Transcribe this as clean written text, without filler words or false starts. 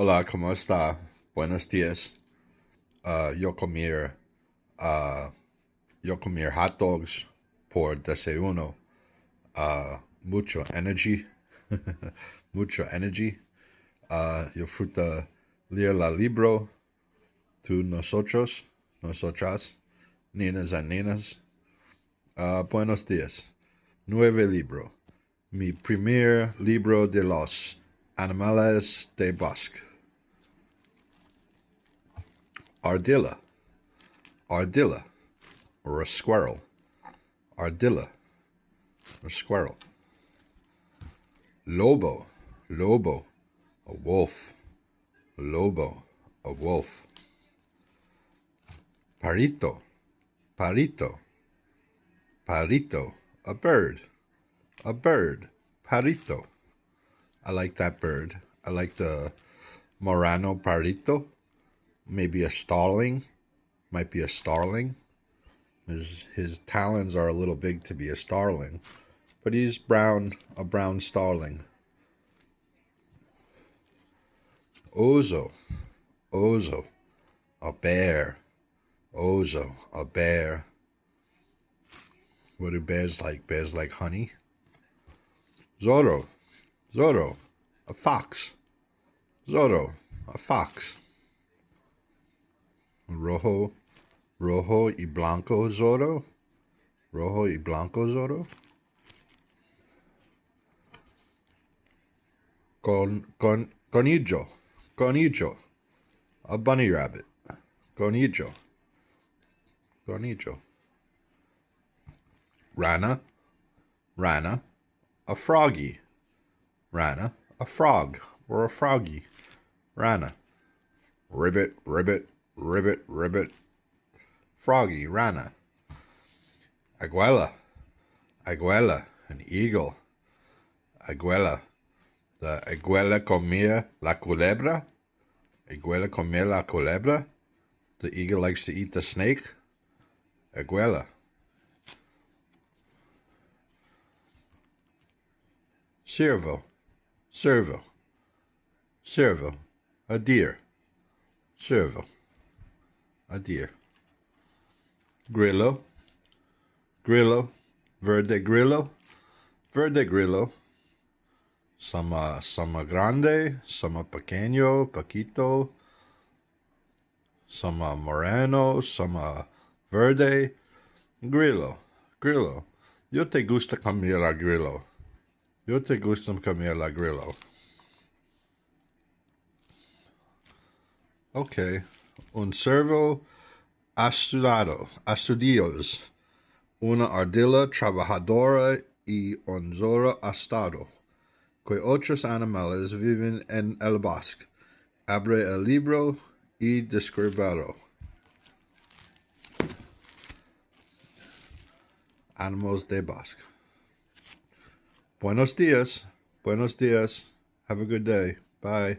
Hola, ¿cómo está? Buenos días. Uh, yo comer, uh, yo comer hot dogs por desayuno. Mucho energy. Mucho energy. Yo fruta leer la libro. Tú, nosotros, nosotras, niñas y niñas. Buenos días. Nueve libro. Mi primer libro de los animales de bosque. Ardilla. Ardilla. Or a squirrel. Ardilla. Or squirrel. Lobo. Lobo. A wolf. Lobo. A wolf. Parito. Parito. Parito. A bird. A bird. Parito. I like that bird. I like the Morano parito. Maybe a starling. Might be a starling. His talons are a little big to be a starling. But he's brown, a brown starling. Ozo. Ozo. A bear. Ozo. A bear. What do bears like? Bears like honey. Zorro. Zorro. A fox. Zorro. A fox. Rojo. Rojo y blanco Zorro. Rojo y blanco Zorro. Conillo. Conillo. A bunny rabbit. Conillo. Conillo. Rana. Rana. A froggy. Rana. A frog. Or a froggy. Rana. Ribbit. Ribbit. Ribbit. Ribbit. Froggy. Rana. Aguela. Aguela. An eagle. Aguela. The aguela comía la culebra. Aguela comía la culebra. The eagle likes to eat the snake. Aguela. Cervo. Cervo. Cervo. A deer. Cervo. A deer. Grillo. Grillo. Verde grillo. Verde grillo. Some grande. Some pequeño. Paquito. Some moreno. Some verde. Grillo. Grillo. Yo te gusta comer a grillo. Yo te gusta comer la grillo. Okay. Un cervo estudios. Una ardilla trabajadora y un zorro astado. Que otros animales viven en el bosque. Abre el libro y describirlo. Animals de bosque. Buenos dias. Buenos dias. Have a good day. Bye.